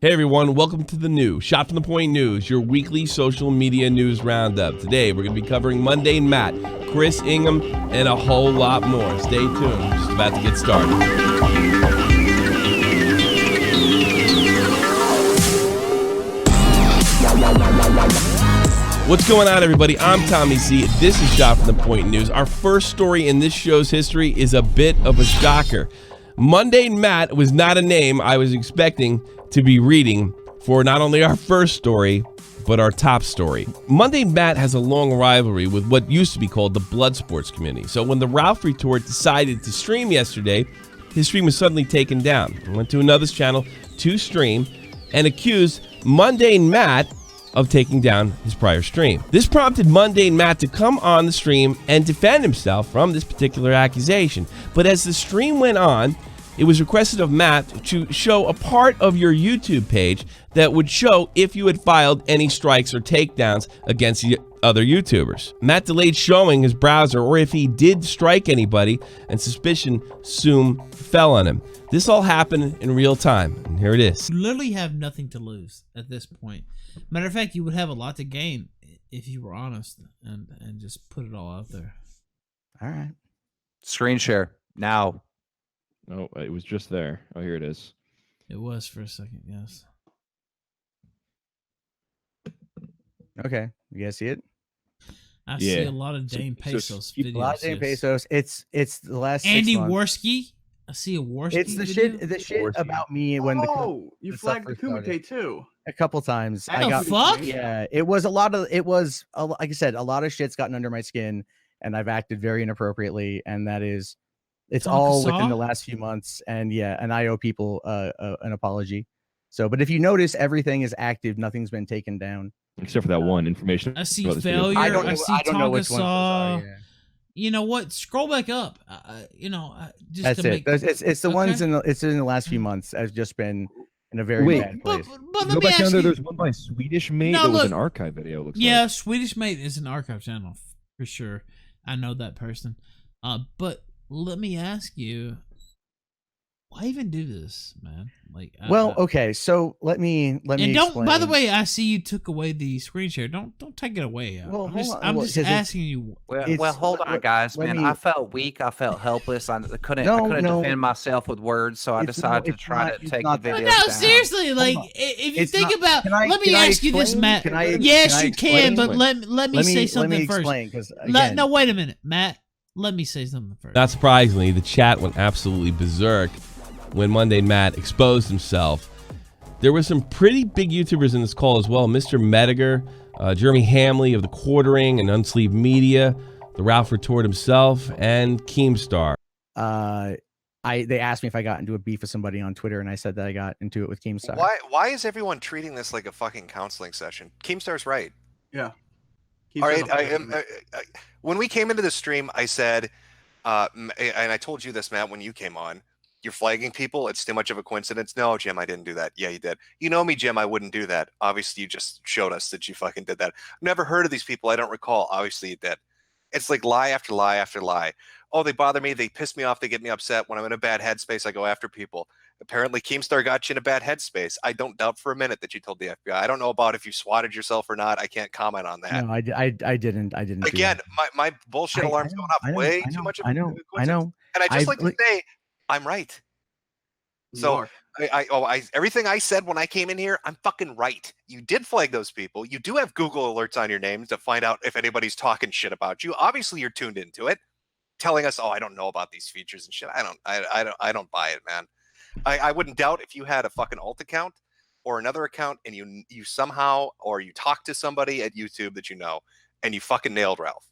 Hey everyone, welcome to the new Shot from the Point News, your weekly social media news roundup. Today we're going to be covering Mundanematt, Chris Ingham, and a whole lot more. Stay tuned, just about to get started. What's going on, everybody? I'm Tommy C. This is Shot from the Point News. Our first story in this show's history is a bit of a shocker. Mundanematt was not a name I was expecting to be reading for not only our first story, but our top story. Mundanematt has a long rivalry with what used to be called the blood sports community. So when the Ralph Retort decided to stream yesterday, his stream was suddenly taken down. He went to another channel to stream and accused Mundanematt of taking down his prior stream. This prompted Mundanematt to come on the stream and defend himself from this particular accusation. But as the stream went on, it was requested of Matt to show a part of your YouTube page that would show if you had filed any strikes or takedowns against the other YouTubers. Matt delayed showing his browser or if he did strike anybody, and suspicion soon fell on him. This all happened in real time, and here it is. You literally have nothing to lose at this point. Matter of fact, you would have a lot to gain if you were honest and just put it all out there. All right. Screen share now. Oh, it was just there. Oh, here it is. It was for a second, yes. Okay. You guys see it? I see a lot of Dane Pesos videos. A lot of Dane Pesos. It's the last Andy 6 months. Worski. I see a Worski. It's the video. shit about me when you flagged the Kumite too. A couple times. What the fuck? Yeah, it was like I said, a lot of shit's gotten under my skin, and I've acted very inappropriately, and it's all within the last few months, and yeah, and I owe people an apology. So, but if you notice, everything is active. Nothing's been taken down except for that one information. I see failure. I see Tonga Saw. Yeah. You know what? Scroll back up. Just that's to it. It's the ones in the last few months. Has just been in a very bad place. But go back down there. There's one by Swedish Mate. That was an archive video. Looks like. Swedish Mate is an archive channel for sure. I know that person. But let me ask you, why even do this, man? Okay, so let me and don't explain. By the way, I see you took away the screen share. Don't take it away. Well, I'm just asking you. Well, hold on, guys, man. I felt weak. I felt helpless. I couldn't defend myself with words, so I decided to try to take the video down. No, seriously, if you think about, let me ask you this, Matt. Yes, you can, but let me say something first. No, wait a minute, Matt. Let me say something first. Not surprisingly, the chat went absolutely berserk when Mundanematt exposed himself. There were some pretty big YouTubers in this call as well. Mr. Mediger, Jeremy Hamley of The Quartering and Unsleeved Media, the Ralph Retort himself, and Keemstar. They asked me if I got into a beef with somebody on Twitter, and I said that I got into it with Keemstar. Why is everyone treating this like a fucking counseling session? Keemstar's right. Yeah. All right. When we came into the stream, I said, and I told you this, Matt, when you came on, you're flagging people. It's too much of a coincidence. No, Jim, I didn't do that. Yeah, you did. You know me, Jim. I wouldn't do that. Obviously, you just showed us that you fucking did that. I've never heard of these people. I don't recall. Obviously, you did. It's like lie after lie after lie. Oh, they bother me. They piss me off. They get me upset. When I'm in a bad headspace, I go after people. Apparently, Keemstar got you in a bad headspace. I don't doubt for a minute that you told the FBI. I don't know about if you swatted yourself or not. I can't comment on that. No, I didn't. Again, my bullshit alarm's going off way too much. I know. And I just like to say, I'm right. So everything I said when I came in here, I'm fucking right. You did flag those people. You do have Google alerts on your names to find out if anybody's talking shit about you. Obviously, you're tuned into it, telling us, "Oh, I don't know about these features and shit." I don't buy it, man. I wouldn't doubt if you had a fucking alt account or another account, and you somehow or you talk to somebody at YouTube that you know, and you fucking nailed Ralph.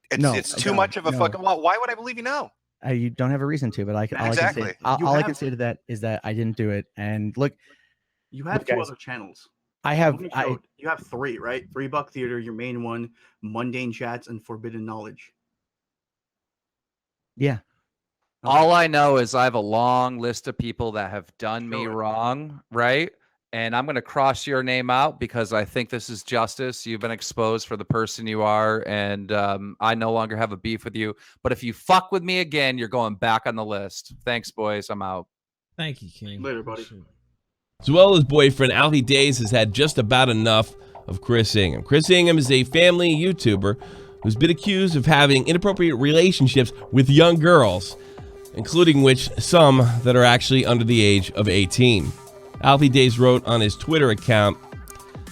It's too much of a fucking. Well, why would I believe you now? You don't have a reason to, but all I can say to that is that I didn't do it. And look, you have two other channels. You have three, right? 3 Buck Theater, your main one, Mundane Chats, and Forbidden Knowledge. Yeah. All I know is I have a long list of people that have done me wrong, right? And I'm going to cross your name out because I think this is justice. You've been exposed for the person you are, and I no longer have a beef with you. But if you fuck with me again, you're going back on the list. Thanks, boys. I'm out. Thank you, King. Later, buddy. Zoella's boyfriend, Alfie Deyes, has had just about enough of Chris Ingham. Chris Ingham is a family YouTuber who's been accused of having inappropriate relationships with young girls, including which some that are actually under the age of 18. Alfie Deyes wrote on his Twitter account,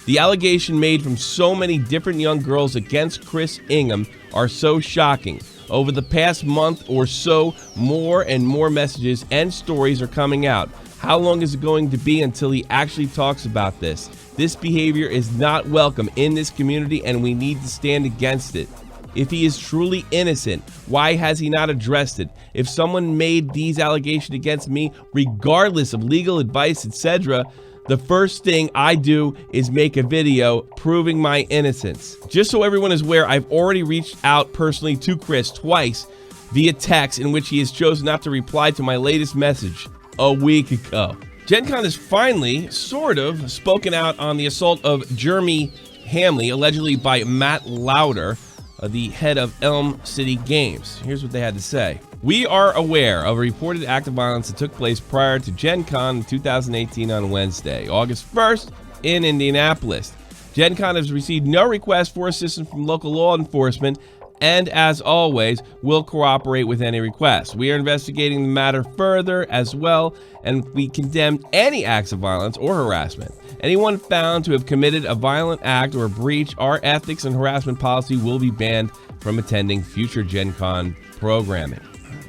"The allegation made from so many different young girls against Chris Ingham are so shocking. Over the past month or so, more and more messages and stories are coming out. How long is it going to be until he actually talks about this? This behavior is not welcome in this community, and we need to stand against it. If he is truly innocent, why has he not addressed it? If someone made these allegations against me, regardless of legal advice, etc., the first thing I do is make a video proving my innocence." Just so everyone is aware, I've already reached out personally to Chris twice via text, in which he has chosen not to reply to my latest message a week ago. Gen Con has finally, sort of, spoken out on the assault of Jeremy Hamley, allegedly by Matt Lauder, the head of Elm City Games. Here's what they had to say. "We are aware of a reported act of violence that took place prior to Gen Con in 2018 on Wednesday, August 1st, in Indianapolis. Gen Con has received no request for assistance from local law enforcement, and as always, will cooperate with any requests. We are investigating the matter further as well, and we condemn any acts of violence or harassment. Anyone found to have committed a violent act or breach our ethics and harassment policy will be banned from attending future Gen Con programming."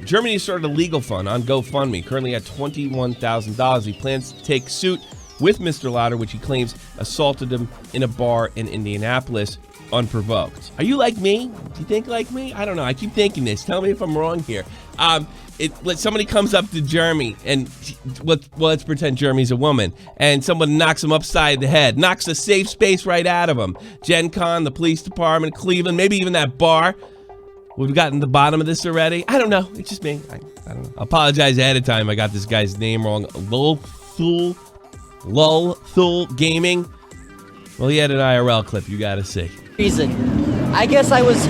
Germany started a legal fund on GoFundMe, currently at $21,000. He plans to take suit with Mr. Lauder, which he claims assaulted him in a bar in Indianapolis unprovoked. Are you like me? Do you think like me? I don't know. I keep thinking this. Tell me if I'm wrong here. Somebody comes up to Jeremy, and let's pretend Jeremy's a woman, and someone knocks him upside the head, knocks a safe space right out of him. Gen Con, the police department, Cleveland, maybe even that bar. We've gotten to the bottom of this already. I don't know. It's just me. I don't know. I apologize ahead of time. I got this guy's name wrong. Lulthul Gaming. Well, he had an IRL clip. You got to see. Reason. I guess I was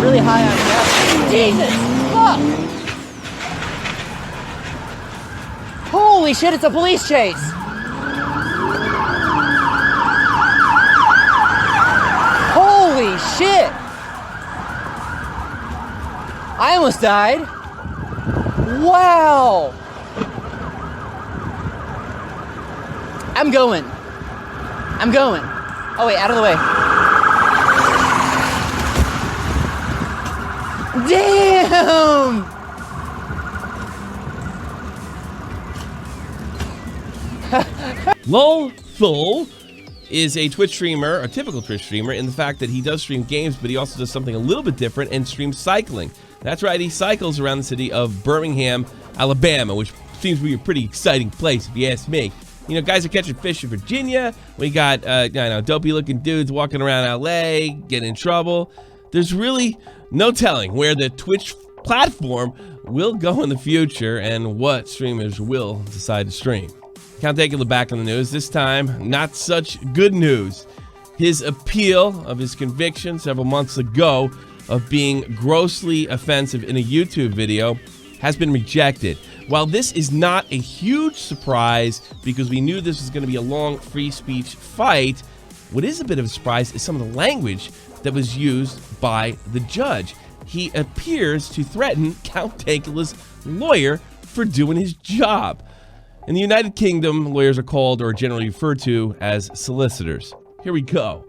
really high on gas. Jesus! Fuck! Holy shit, it's a police chase! Holy shit! I almost died. Wow! I'm going. Oh wait, out of the way. Damn! Lulthul is a Twitch streamer, a typical Twitch streamer, in the fact that he does stream games, but he also does something a little bit different and streams cycling. That's right, he cycles around the city of Birmingham, Alabama, which seems to be a pretty exciting place if you ask me. You know, guys are catching fish in Virginia. We got, dopey-looking dudes walking around LA, getting in trouble. There's really no telling where the Twitch platform will go in the future and what streamers will decide to stream. Count Dankula back on the news. This time, not such good news. His appeal of his conviction several months ago of being grossly offensive in a YouTube video has been rejected. While this is not a huge surprise because we knew this was going to be a long free speech fight, what is a bit of a surprise is some of the language that was used by the judge. He appears to threaten Count Dankula's lawyer for doing his job. In the United Kingdom, lawyers are called or generally referred to as solicitors. Here we go.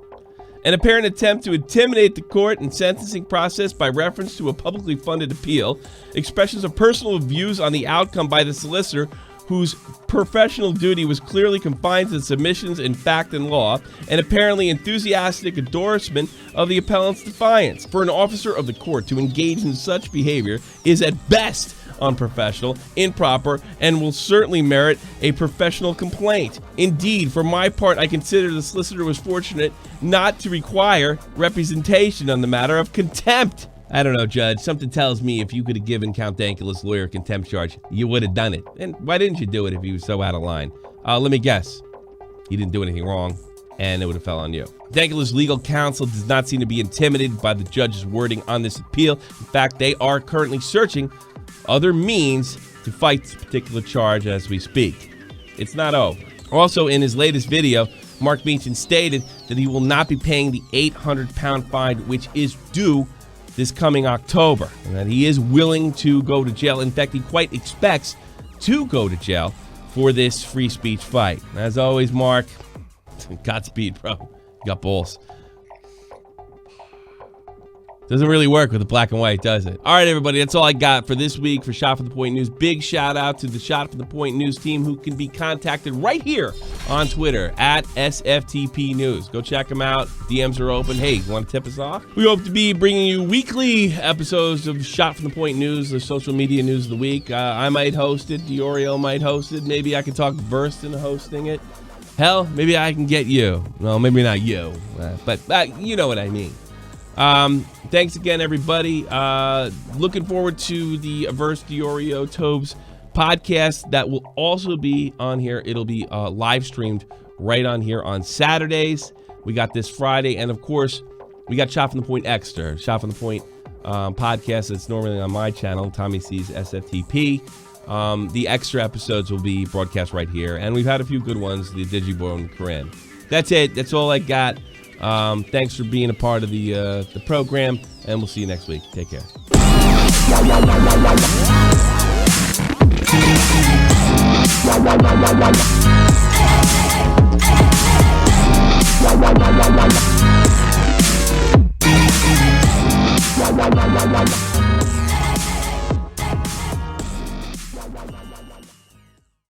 An apparent attempt to intimidate the court and sentencing process by reference to a publicly funded appeal, expressions of personal views on the outcome by the solicitor whose professional duty was clearly confined to submissions in fact and law, and apparently enthusiastic endorsement of the appellant's defiance. For an officer of the court to engage in such behavior is at best unprofessional, improper, and will certainly merit a professional complaint. Indeed, for my part, I consider the solicitor was fortunate not to require representation on the matter of contempt. I don't know, Judge. Something tells me if you could have given Count Dankula's lawyer a contempt charge, you would have done it. And why didn't you do it if he was so out of line? Let me guess. He didn't do anything wrong, and it would have fell on you. Dankula's legal counsel does not seem to be intimidated by the judge's wording on this appeal. In fact, they are currently searching other means to fight this particular charge as we speak. It's not over. Also, in his latest video, Mark Meechan stated that he will not be paying the 800-pound fine, which is due this coming October, and that he is willing to go to jail. In fact, he quite expects to go to jail for this free speech fight. As always, Mark, Godspeed, bro. You got balls. Doesn't really work with the black and white, does it? All right, everybody, that's all I got for this week for Shot from the Point News. Big shout out to the Shot from the Point News team, who can be contacted right here on Twitter at SFTP News. Go check them out. DMs are open. Hey, you want to tip us off? We hope to be bringing you weekly episodes of Shot from the Point News, the social media news of the week. I might host it. Diorio might host it. Maybe I can talk Versts into hosting it. Hell, maybe I can get you. Well, maybe not you, but you know what I mean. Thanks again, everybody. Looking forward to the Versts Diorio Tobes podcast that will also be on here. It'll be live streamed right on here on Saturdays. We got this Friday, and of course, we got Shot from the Point Extra, Shot from the Point podcast that's normally on my channel, Tommy C's SFTP. The extra episodes will be broadcast right here, and we've had a few good ones, the Digiboy and Corinne. That's it. That's all I got. Thanks for being a part of the program, and we'll see you next week. Take care.